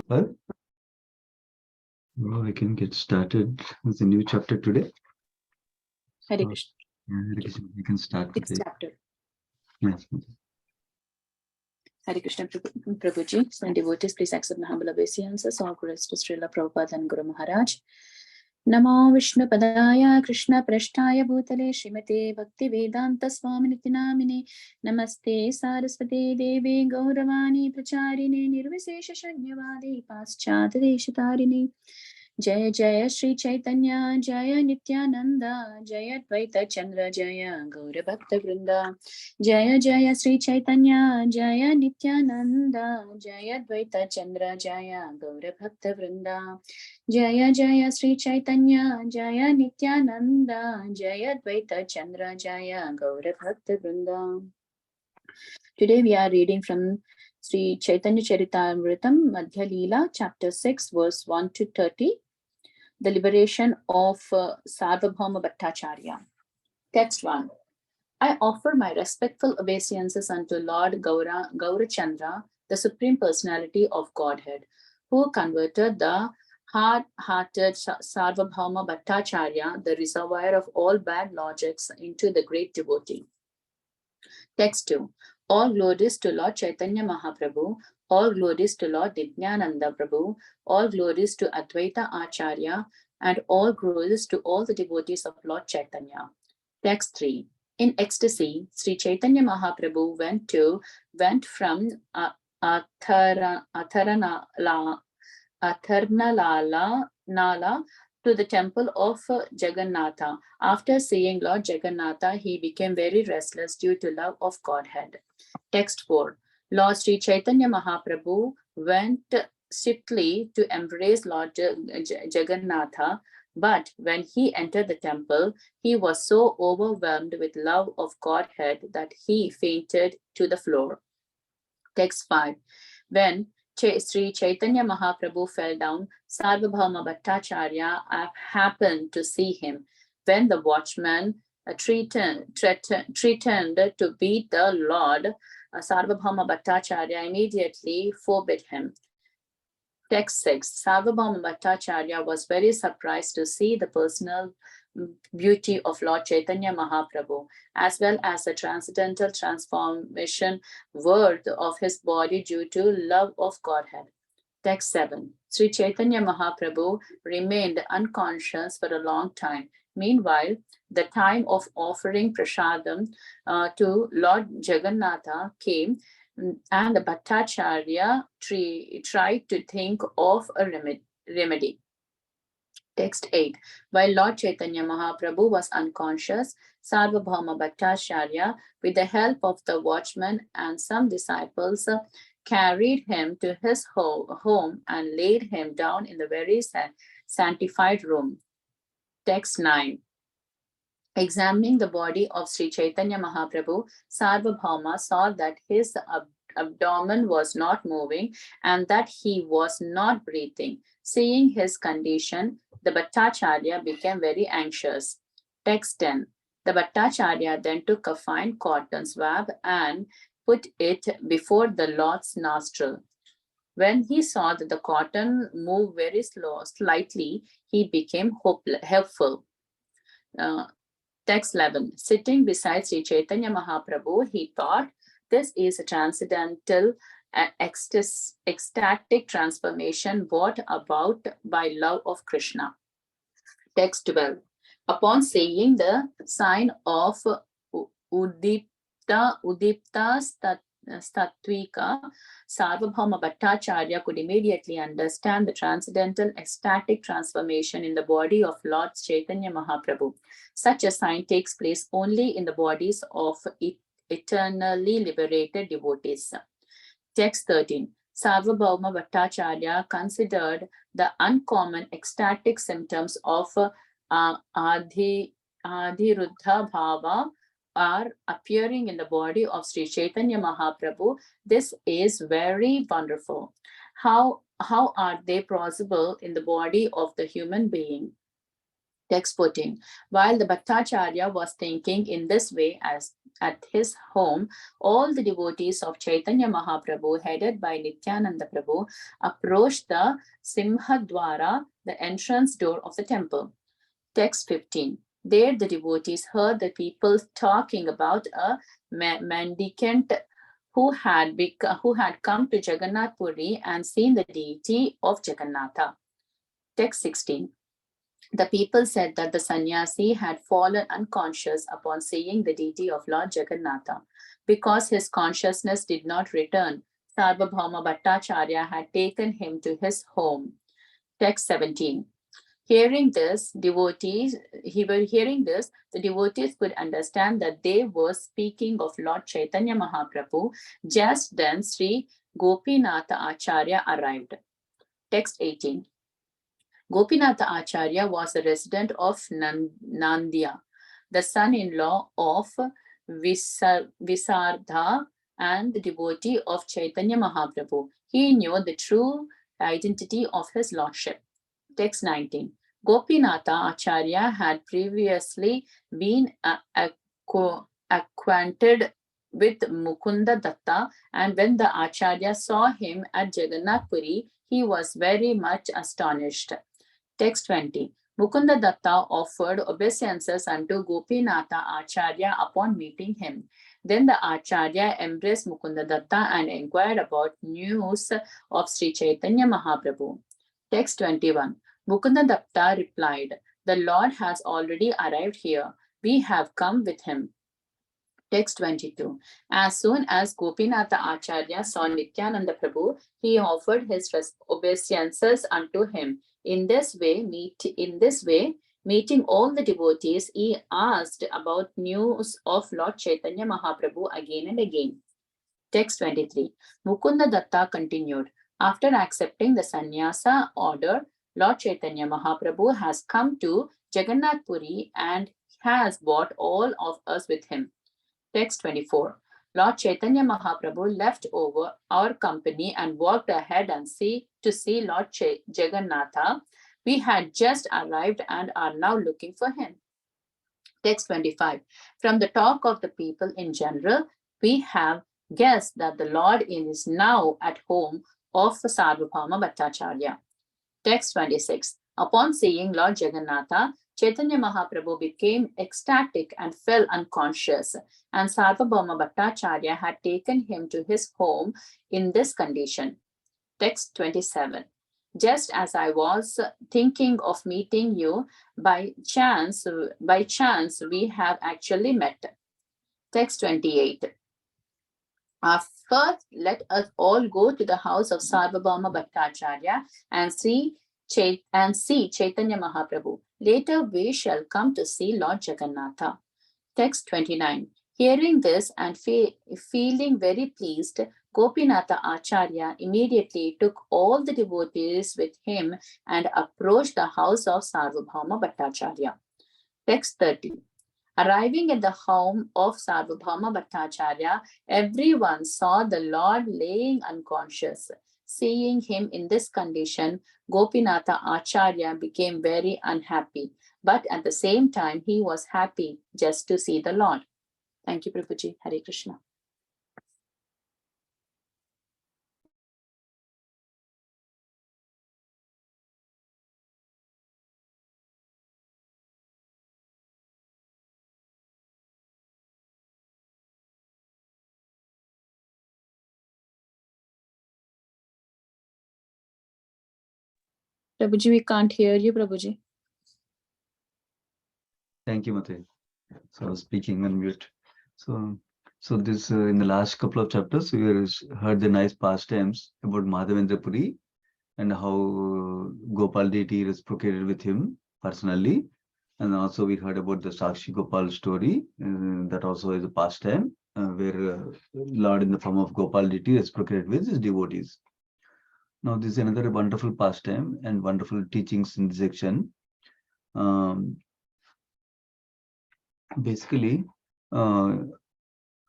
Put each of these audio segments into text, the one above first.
Well, we can get started with a new chapter today. Hare So, Krishna. Hare Krishna, we can start with Sixth it. chapter. Yes. Hare Krishna Prabhuji. So devotees, please accept my humble obeisances. All glories to Srila Prabhupada and Guru Maharaj. Namo Vishnu Padaya Krishna Prashtaya Bhutale Srimate Bhakti Vedanta Swamini Namine Namaste Saraswati Devi Gauravani Pracharine Nirvisesha Shanyavadi Paschat Deshatarine Jaya Jaya Sri Chaitanya Jaya Nityananda Jaya Dvaita Chandra Jaya Gaura Bhakta Vrinda Jaya Jaya Sri Chaitanya Jaya Nityananda Jaya Dvaita Chandra Jaya Gaura Bhakta Vrinda Jaya Jaya Sri Chaitanya Jaya Nityananda Jaya Dvaita Chandra Jaya Gaura Bhakta Vrinda. Today we are reading from Sri Chaitanya Charitamrita Madhya Lila, chapter 6, verse 1 to 30. The liberation of Sarvabhauma Bhattacharya. Text 1. I offer my respectful obeisances unto Lord Gaurachandra, the Supreme Personality of Godhead, who converted the hard-hearted Sarvabhauma Bhattacharya, the reservoir of all bad logics, into the great devotee. Text 2. All glories to Lord Chaitanya Mahaprabhu, all glories to Lord Nityananda Prabhu, all glories to Advaita Acharya, and all glories to all the devotees of Lord Chaitanya. Text 3. In ecstasy, Sri Chaitanya Mahaprabhu went from Atharnala to the temple of Jagannatha. After seeing Lord Jagannatha, he became very restless due to love of Godhead. Text 4. Lord Sri Chaitanya Mahaprabhu went strictly to embrace Lord Jagannatha, but when he entered the temple, he was so overwhelmed with love of Godhead that he fainted to the floor. Text 5. When Sri Chaitanya Mahaprabhu fell down, Sarvabhauma Bhattacharya happened to see him. When the watchman threatened to beat the Lord, Sarvabhauma Bhattacharya immediately forbid him. Text 6. Sarvabhauma Bhattacharya was very surprised to see the personal beauty of Lord Chaitanya Mahaprabhu, as well as the transcendental transformation worth of his body due to love of Godhead. Text 7. Sri Chaitanya Mahaprabhu remained unconscious for a long time. Meanwhile, the time of offering prasadam to Lord Jagannatha came, and the Bhattacharya tried to think of a remedy. Text 8. While Lord Chaitanya Mahaprabhu was unconscious, Sarvabhauma Bhattacharya, with the help of the watchman and some disciples, carried him to his home and laid him down in the very sanctified room. Text 9. Examining the body of Sri Chaitanya Mahaprabhu, Sarvabhauma saw that his abdomen was not moving and that he was not breathing. Seeing his condition, the Bhattacharya became very anxious. Text 10. The Bhattacharya then took a fine cotton swab and put it before the Lord's nostril. When he saw that the cotton moved very slightly, he became hopeful. Text 11. Sitting beside Sri Chaitanya Mahaprabhu, he thought, this is a transcendental, ecstatic transformation brought about by love of Krishna. Text 12. Upon seeing the sign of Udipta Stattvika, Sarvabhauma Bhattacharya could immediately understand the transcendental ecstatic transformation in the body of Lord Chaitanya Mahaprabhu. Such a sign takes place only in the bodies of eternally liberated devotees. Text 13. Sarvabhauma Bhattacharya considered the uncommon ecstatic symptoms of Adhiruddha Bhava are appearing in the body of Sri Chaitanya Mahaprabhu. This is very wonderful. How are they possible in the body of the human being? Text 14. While the Bhattacharya was thinking in this way as at his home, all the devotees of Chaitanya Mahaprabhu, headed by Nityananda Prabhu, approached the Simhadwara, the entrance door of the temple. Text 15. There the devotees heard the people talking about a mendicant who had come to Jagannath Puri and seen the deity of Jagannatha. Text 16. The people said that the sannyasi had fallen unconscious upon seeing the deity of Lord Jagannatha. Because his consciousness did not return, Sarvabhauma Bhattacharya had taken him to his home. Text 17. Hearing this, the devotees could understand that they were speaking of Lord Chaitanya Mahaprabhu. Just then, Sri Gopinatha Acharya arrived. Text 18. Gopinatha Acharya was a resident of Nandya, the son-in-law of Visardha and the devotee of Chaitanya Mahaprabhu. He knew the true identity of his lordship. Text 19. Gopinatha Acharya had previously been acquainted with Mukunda Datta, and when the Acharya saw him at Jagannath Puri, he was very much astonished. Text 20. Mukunda Datta offered obeisances unto Gopinatha Acharya upon meeting him. Then the Acharya embraced Mukunda Datta and inquired about news of Sri Chaitanya Mahaprabhu. Text 21. Mukunda Datta replied, "The Lord has already arrived here. We have come with him." Text 22. As soon as Gopinatha Acharya saw Nityananda Prabhu, he offered his obeisances unto him. In this way, meeting all the devotees, he asked about news of Lord Chaitanya Mahaprabhu again and again. Text 23. Mukunda Datta continued, after accepting the sannyasa order, Lord Chaitanya Mahaprabhu has come to Jagannath Puri and has brought all of us with him. Text 24. Lord Chaitanya Mahaprabhu left over our company and walked ahead and to see Lord Jagannatha. We had just arrived and are now looking for him. Text 25. From the talk of the people in general, we have guessed that the Lord is now at home of Sarvabhauma Bhattacharya. Text 26. Upon seeing Lord Jagannatha, Chaitanya Mahaprabhu became ecstatic and fell unconscious, and Sarvabhauma Bhattacharya had taken him to his home in this condition. Text 27. Just as I was thinking of meeting you, by chance we have actually met. Text 28. First, let us all go to the house of Sarvabhauma Bhattacharya and see Chaitanya Mahaprabhu. Later, we shall come to see Lord Jagannatha. Text 29. Hearing this and feeling very pleased, Gopinatha Acharya immediately took all the devotees with him and approached the house of Sarvabhauma Bhattacharya. Text 30. Arriving at the home of Sarvabhauma Bhattacharya, everyone saw the Lord laying unconscious. Seeing him in this condition, Gopinatha Acharya became very unhappy, but at the same time, he was happy just to see the Lord. Thank you, Prabhuji. Hare Krishna. Prabhuji, we can't hear you, Prabhuji. Thank you, Mate. So I was speaking on mute. So this in the last couple of chapters, we heard the nice pastimes about Madhavendra Puri and how Gopal deity reciprocated with him personally. And also we heard about the Sakshi Gopal story. That also is a pastime where Lord in the form of Gopal deity reciprocated with his devotees. Now this is another wonderful pastime and wonderful teachings in this section. Basically, Srila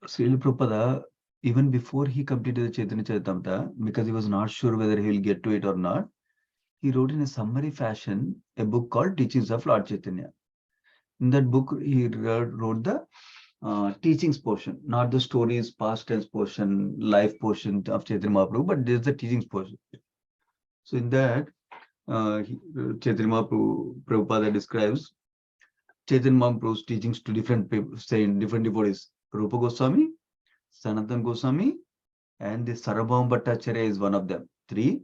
Prabhupada, even before he completed the Chaitanya Charitamrita, because he was not sure whether he will get to it or not, he wrote in a summary fashion a book called Teachings of Lord Chaitanya. In that book, he wrote the teachings portion, not the stories, past tense portion, life portion of Chaitanya Mahaprabhu, but there's the teachings portion. So in that, Chaitanya Mahaprabhu Prabhupada describes Chaitanya Mahaprabhu's teachings to different people, saying different devotees. Rupa Goswami, Sanatan Goswami, and the Sarabham Bhattacharya is one of them. Three.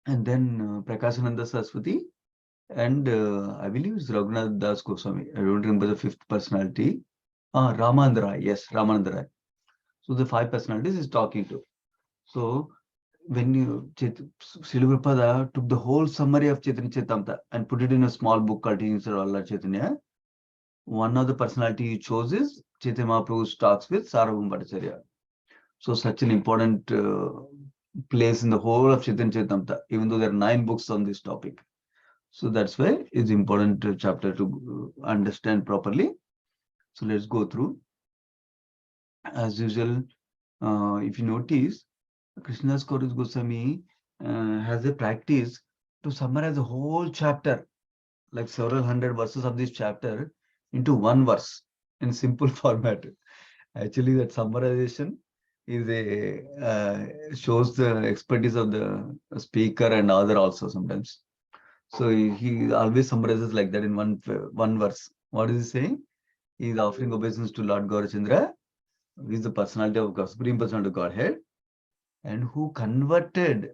And then Prakashananda Saraswati, and I believe it's Raghunath Das Goswami. I don't remember the fifth personality. Ramananda Rai. Yes, Ramananda Rai. So the five personalities is talking to. So when Srila Prabhupada took the whole summary of Chaitanya Charitamrita and put it in a small book called Teachings of Lord Chaitanya, one of the personality he chose is Chaitanya Mahaprabhu's talks with Sarvabhauma Bhattacharya. So such an important place in the whole of Chaitanya Charitamrita, even though there are 9 books on this topic. So that's why it's important chapter to understand properly. So let's go through. As usual, if you notice, Krishnadas Kaviraj Goswami has a practice to summarize the whole chapter, like several hundred verses of this chapter, into one verse in simple format. Actually, that summarization is shows the expertise of the speaker and author also sometimes. So he always summarizes like that in one verse. What is he saying? He is offering obeisance to Lord Gaurachandra, who is the personality of God, Supreme Personality of Godhead, and who converted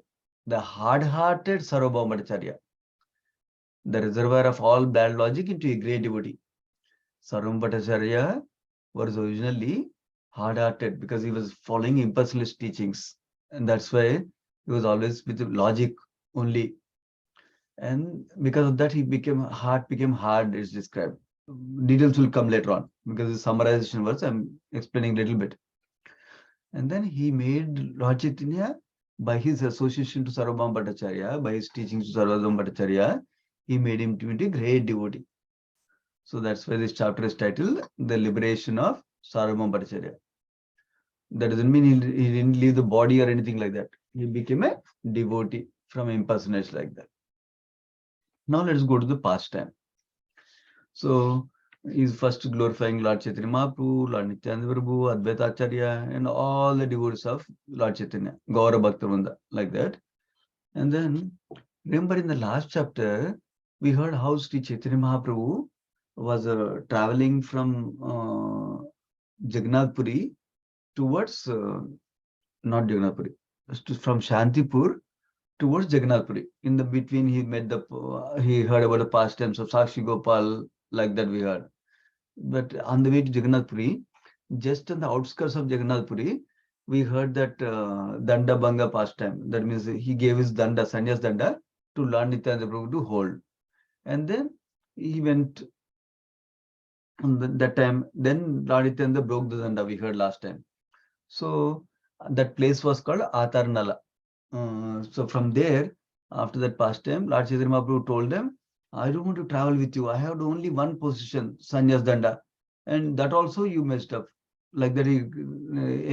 the hard-hearted Sarvabhauma Bhattacharya, the reservoir of all bad logic, into a great devotee. Sarvabhauma Bhattacharya was originally hard-hearted because he was following impersonalist teachings, and that's why he was always with logic only. And because of that, he became hard, is described. Details will come later on because the summarization was I'm explaining a little bit. And then he made Lord Chaitanya, by his association to Sarvabhauma Bhattacharya, by his teachings to Sarvabhauma Bhattacharya, he made him to be a great devotee. So that's why this chapter is titled The Liberation of Sarvabhauma Bhattacharya. That doesn't mean he didn't leave the body or anything like that. He became a devotee from impersonation like that. Now let's go to the past time. So he's first glorifying Lord Chaitanya Mahaprabhu, Lord Nityananda Prabhu, Advaita Acharya, and all the devotees of Lord Chaitanya, Gaura Bhakta, like that. And then, remember in the last chapter, we heard how Sri Chaitanya Mahaprabhu was traveling from Jagannath Puri towards, not Jagannath Puri, from Shantipur towards Jagannath Puri. In the between, he heard about the pastimes of Sakshi Gopal, like that we heard. But on the way to Jagannath Puri, just on the outskirts of Jagannath Puri, we heard that Danda Banga pastime. That means he gave his Danda, Sanyas Danda, to Lord Nityananda Prabhu to hold. And then he went on that time. Then Lord Nityananda broke the Danda, we heard last time. So that place was called Atarnala. So from there, after that pastime, Lord Chaitanya Mahaprabhu told them, I don't want to travel with you. I have only one position, Sanyas Danda. And that also you messed up. Like that, he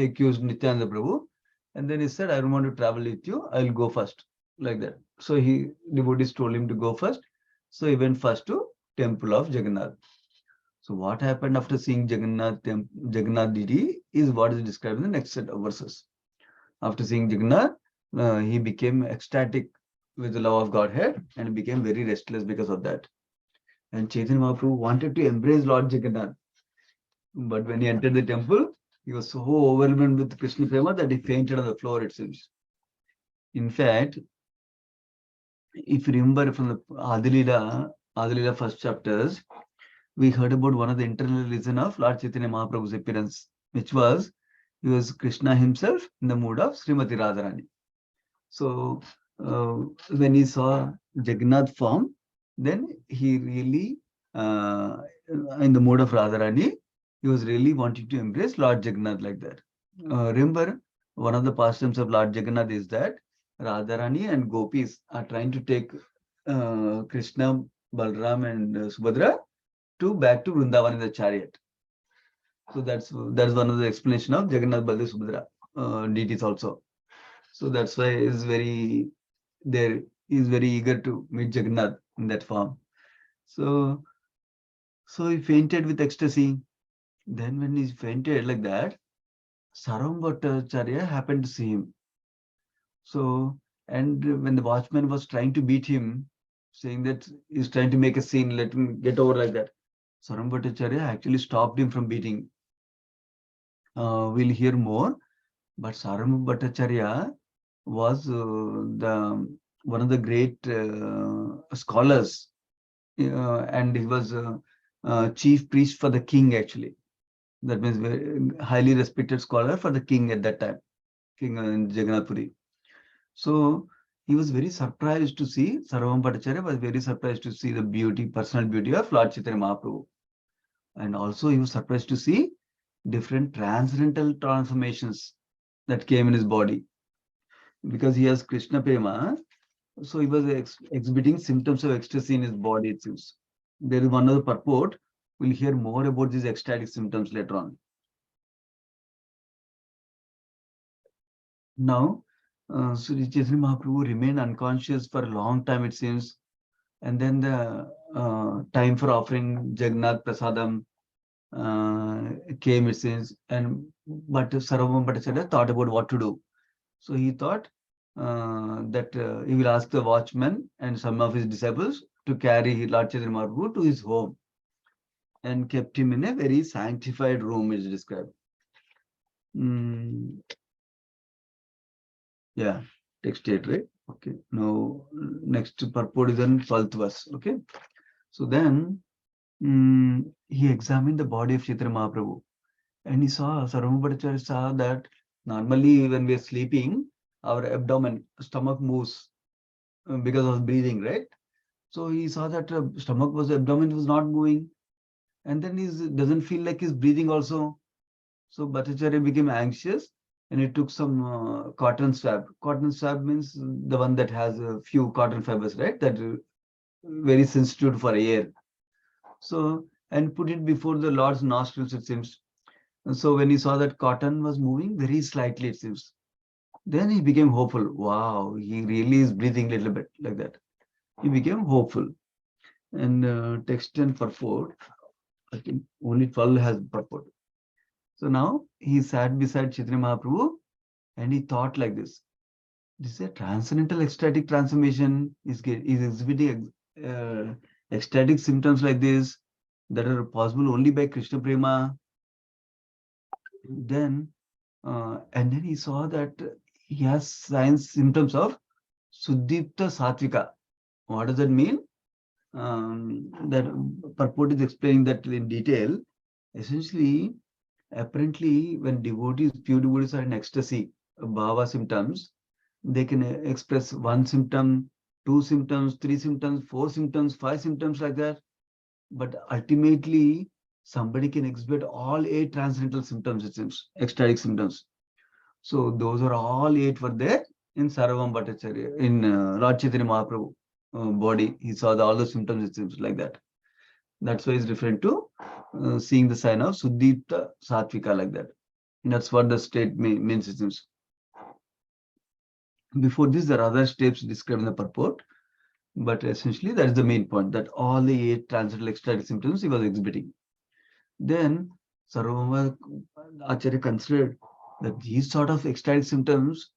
accused Nityananda Prabhu. And then he said, I don't want to travel with you. I'll go first. Like that. So devotees told him to go first. So he went first to temple of Jagannath. So what happened after seeing Jagannath deity is what is described in the next set of verses. After seeing Jagannath, he became ecstatic with the love of Godhead and became very restless because of that. And Chaitanya Mahaprabhu wanted to embrace Lord Jagannath. But when he entered the temple, he was so overwhelmed with Krishna Prema that he fainted on the floor, it seems. In fact, if you remember from the Adilila first chapters, we heard about one of the internal reason of Lord Chaitanya Mahaprabhu's appearance, which was he was Krishna himself in the mood of Srimati Radharani. So when he saw Jagannath form, then he really, in the mode of Radharani, he was really wanting to embrace Lord Jagannath like that. Remember, one of the pastimes of Lord Jagannath is that Radharani and gopis are trying to take Krishna, Balram, and Subhadra back to Vrindavan in the chariot. So that's one of the explanation of Jagannath, Baldev, Subhadra deities also. So that's why it's very there he is very eager to meet Jagannath in that form. So, so he fainted with ecstasy. Then when he fainted like that, Saram Bhattacharya happened to see him. So, and when the watchman was trying to beat him, saying that he's trying to make a scene, let him get over like that, Saram Bhattacharya actually stopped him from beating. We'll hear more, but Saram Bhattacharya was the one of the great scholars, and he was chief priest for the king actually. That means very highly respected scholar for the king at that time, king in Jagannath Puri. So he was very surprised to see, Sarvam Bhattacharya was very surprised to see the beauty, personal beauty of Lord Chaitanya Mahaprabhu. And also he was surprised to see different transcendental transformations that came in his body. Because he has Krishna Prema, so he was exhibiting symptoms of ecstasy in his body, it seems. There is one other purport. We'll hear more about these ecstatic symptoms later on. Now, Sri Chaitanya Mahaprabhu remained unconscious for a long time, it seems. And then the time for offering Jagannath Prasadam came, it seems. But Sarvam Bhattacharya thought about what to do. So he thought that he will ask the watchman and some of his disciples to carry Lord Chaitanya Mahaprabhu to his home and kept him in a very sanctified room, is described. Yeah, text 8, right? Okay. Now, next purport is in 12th verse. Okay. So then he examined the body of Chaitanya Mahaprabhu and he saw, Sarvam Bhattacharya saw that normally when we are sleeping, our abdomen, stomach moves because of breathing, right? So he saw that abdomen was not moving, and then he doesn't feel like he's breathing also. So Bhattacharya became anxious and he took some cotton swab. Cotton swab means the one that has a few cotton fibers, right? That very sensitive for air. So, and put it before the Lord's nostrils, it seems. And so when he saw that cotton was moving very slightly, it seems, then he became hopeful. Wow, he really is breathing a little bit like that. He became hopeful. And text and purport, I think only 12 has purport. So now he sat beside Chaitanya Mahaprabhu and he thought like this. This is a transcendental ecstatic transformation. Is exhibiting ecstatic symptoms like this that are possible only by Krishna Prema. Then, and then he saw that he has signs, symptoms of Suddipta Satvika. What does that mean? That purport is explaining that in detail. Essentially, apparently, when devotees, pure devotees are in ecstasy, bhava symptoms, they can express one symptom, two symptoms, three symptoms, four symptoms, five symptoms like that. But ultimately, somebody can exhibit all 8 transcendental symptoms, it seems, ecstatic symptoms. So those are all 8 were there in Sarvam Bhattacharya, in Lord Chaitanya Mahaprabhu body. He saw all the symptoms, it seems, like that. That's why he's referring to seeing the sign of Suddipta Satvika like that. That's what the state means, it seems. Before this, there are other steps described in the purport, but essentially that is the main point, that all the 8 transcendental ecstatic symptoms he was exhibiting. Then Sarvabhauma Acharya considered that these sort of ecstatic symptoms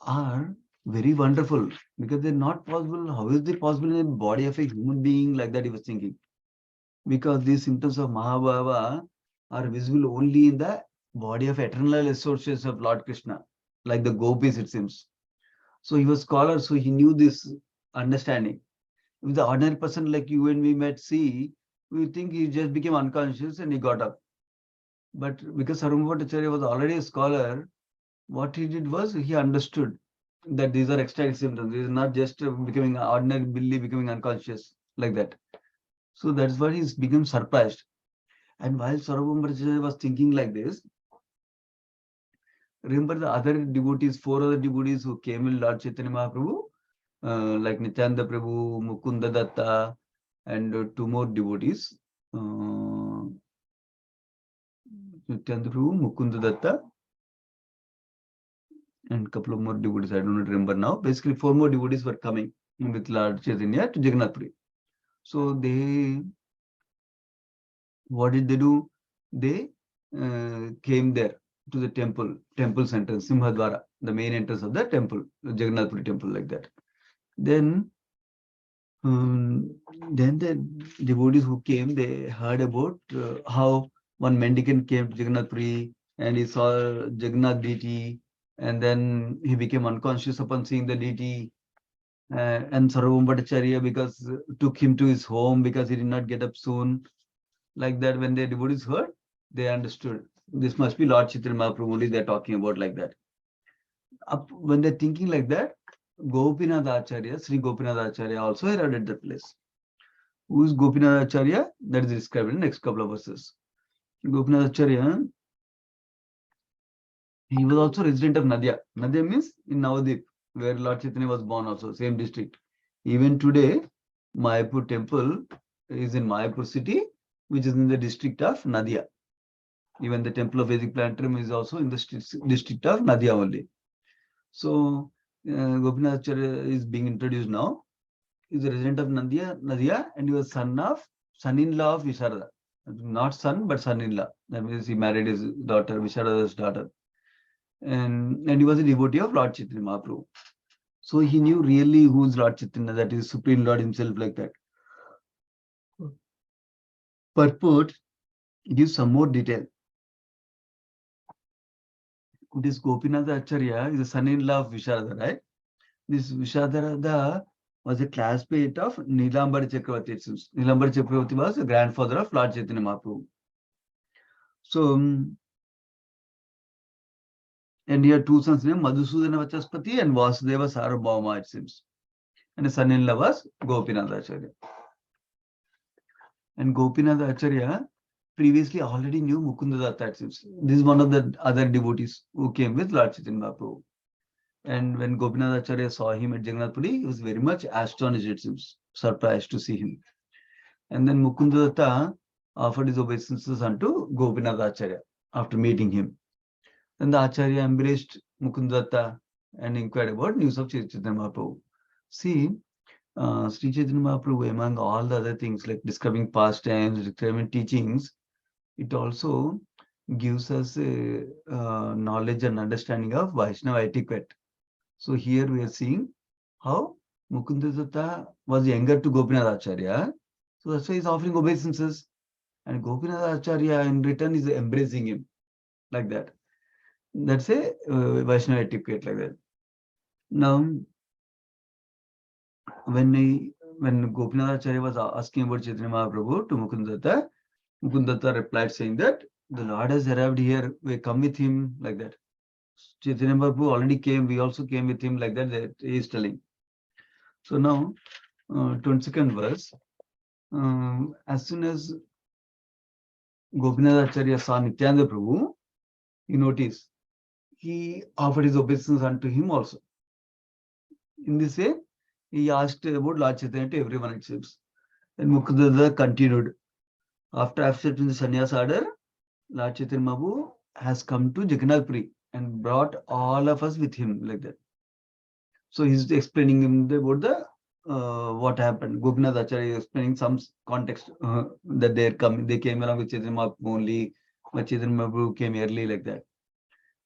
are very wonderful because they're not possible. How is it possible in the body of a human being like that? He was thinking. Because these symptoms of Mahabhava are visible only in the body of eternal associates of Lord Krishna, like the gopis, it seems. So he was scholar, so he knew this understanding. If the ordinary person like you and me might see, we think he just became unconscious and he got up. But because Sarvabhauma was already a scholar, what he did was he understood that these are ecstatic symptoms. This is not just becoming ordinary Billy becoming unconscious like that. So that's why he's become surprised. And while Sarvabhauma was thinking like this, remember the other devotees, 4 other devotees who came in Lord Chaitanya Mahaprabhu, like Nityananda Prabhu, Mukunda Datta, and 2 more devotees. Nityananda Prabhu, Mukunda Datta, and a couple of more devotees. I don't remember now. Basically, 4 more devotees were coming with Lord Chaitanya to Jagannath Puri. So what did they do? They came there to the temple center, Simhadwara, the main entrance of the temple, the Jagannath Puri temple, like that. Then the devotees who came, they heard about how one mendicant came to Jagannath Puri and he saw Jagannath deity, and then he became unconscious upon seeing the deity. And Sarvabhauma Bhattacharya because took him to his home because he did not get up soon. Like that, when the devotees heard, they understood. This must be Lord Chaitanya Mahaprabhu only they're talking about, like that. When they're thinking like that, Gopinath Acharya, Sri Gopinath Acharya also arrived at that place. Who is Gopinath Acharya? That is described in the next couple of verses. Gopinath Acharya, he was also resident of Madhya. Madhya means in Navadip, where Lord Chaitanya was born also, same district. Even today, Mayapur temple is in Mayapur city, which is in the district of Nadia. Even the temple of Vedic Planetarium is also in the district of Nadia only. So, Gopinath Acharya is being introduced now. He is a resident of Nadia, and he was son-in-law of Visharada. Not son, but son-in-law. That means he married his daughter, Visharada's daughter. And he was a devotee of Lord Chaitanya Mahaprabhu. So he knew really who is Lord Chaitanya, that is Supreme Lord himself, like that. Purport gives some more detail. This Gopinath Acharya is a son-in-law of Visharada, right? This Visharada was a classmate of Nilambar Chakravarti. It seems Nilambar Chakravarti was the grandfather of Lord Chaitanya Mahaprabhu. So, and he had two sons named Madhusudana Vachaspati and Vasudeva Sarvabhauma, it seems. And his son-in-law was Gopinath Acharya. And Gopinath Acharya previously already knew Mukunda Datta, it seems. This is one of the other devotees who came with Lord Chaitanya Mahaprabhu. And when Gopinath Acharya saw him at Jagannath Puri, he was very much astonished, it seems, surprised to see him. And then Mukunda Datta offered his obeisances unto Gopinath Acharya after meeting him. Then the Acharya embraced Mukunda Datta and inquired about news of Sri Chaitanya Mahaprabhu. See, Sri Chaitanya Mahaprabhu, among all the other things like describing pastimes, describing teachings, it also gives us a knowledge and understanding of Vaishnava etiquette. So here we are seeing how Mukunda Datta was younger to Gopinath Acharya. So that's why he's offering obeisances. And Gopinath Acharya in return is embracing him, like that. That's a Vaishnava etiquette, like that. Now, when Gopinath Acharya was asking about Chaitanya Mahaprabhu to Mukunda Datta replied saying that the Lord has arrived here, we come with him, like that. Chaitanya Mahaprabhu already came, we also came with him, like that he is telling. So now, 22nd verse, as soon as Gopinath Acharya saw Nityananda Prabhu, you notice, he offered his obeisance unto him also. In this way, he asked about Lord Chaitanya to everyone, it seems. And Mukunda Datta continued. After accepting the sannyas order, Lord Chaitanya Mahaprabhu has come to Jagannath Puri and brought all of us with him, like that. So he's explaining him about the what happened. Gopinath Acharya is explaining some context that they came along with Chaitanya Mahaprabhu only, but Chaitanya Mahaprabhu came early, like that.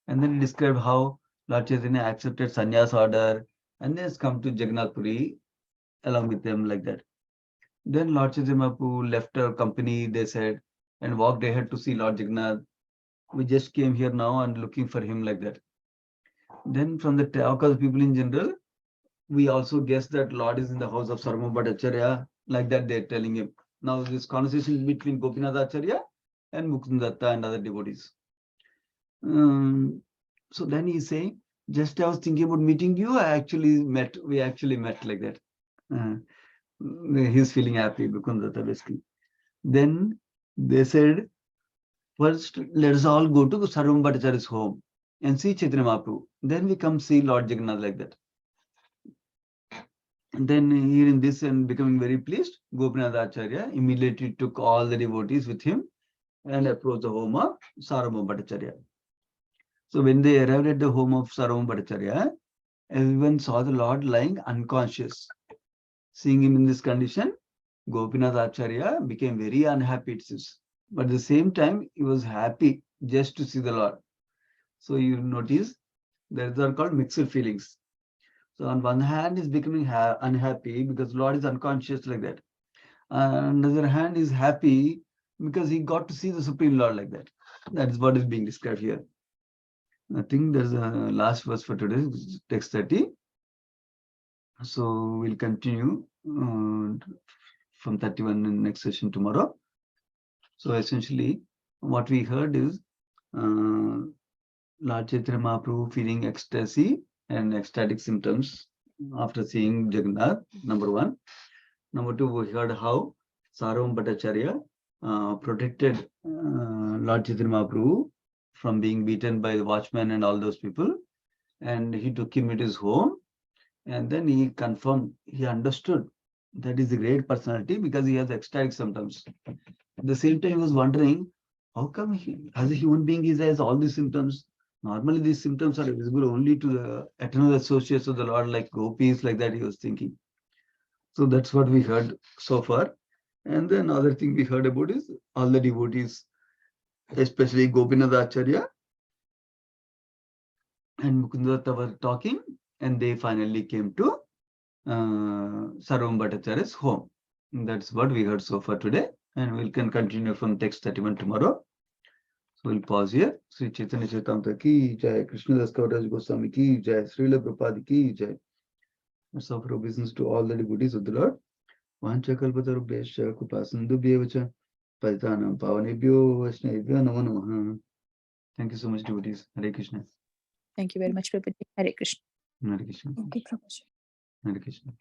And then he described how Lord Chaitanya accepted sannyas order and then has come to Jagannath Puri along with them, like that. Then Lord Chaitanya Mahaprabhu left our company, they said, and walked ahead to see Lord Jagannath. We just came here now and looking for him, like that. Then from the talk of the people in general, we also guess that Lord is in the house of Sarvabhauma Bhattacharya, like that they're telling him. Now this conversation is between Gopinath Acharya and Mukunda Datta and other devotees. So then he's saying, just I was thinking about meeting you, we actually met, like that. He's feeling happy, Mukunda Datta, basically. Then they said, first let us all go to Sarvabhauma Bhattacharya's home and see Chaitanya Mahaprabhu. Then we come see Lord Jagannath, like that. And then hearing this and becoming very pleased, Gopinath Acharya immediately took all the devotees with him and approached the home of Sarvabhauma Bhattacharya. So when they arrived at the home of Sarvam Bhattacharya, everyone saw the Lord lying unconscious. Seeing him in this condition, Gopinath Acharya became very unhappy, it seems. But at the same time, he was happy just to see the Lord. So you notice there are called mixed feelings. So on one hand, he's becoming unhappy because Lord is unconscious like that. On the other hand, he's happy because he got to see the Supreme Lord like that. That is what is being described here. I think there's a last verse for today, text 30. So we'll continue from 31 in next session tomorrow. So essentially, what we heard is Lord Chaitanya Mahaprabhu feeling ecstasy and ecstatic symptoms after seeing Jagannath, number one. Number two, we heard how Sarvam Bhattacharya protected Lord Chaitanya Mahaprabhu from being beaten by the watchman and all those people. And he took him at his home. And then he confirmed, he understood that is the great personality because he has ecstatic symptoms. At the same time, he was wondering, how come he, as a human being, he has all these symptoms? Normally, these symptoms are visible only to the eternal associates of the Lord, like gopis, like that, he was thinking. So that's what we heard so far. And then another thing we heard about is all the devotees, especially Gopinath Acharya and Mukundadatta were talking, and they finally came to Sarvam Bhattacharya's home. That's what we heard so far today, and we can continue from text 31 tomorrow. So we'll pause here. Sri Chaitanya Charitamrita ki jai, Krishnadas Kaviraj Goswami ki jai, Srila Prabhupada ki jai. Let's offer obeisance to all the devotees of the Lord. Vanchakalpatarubhyascha Kripasindubhyevacha Patitanam Pavanebhyo Vaishnavibhyo Namo Namaha. Thank you so much, devotees. Hare Krishna. Thank you very much, Prabhuji. Hare Krishna. Hare Krishna. Okay, Prabhuji. Hare Krishna.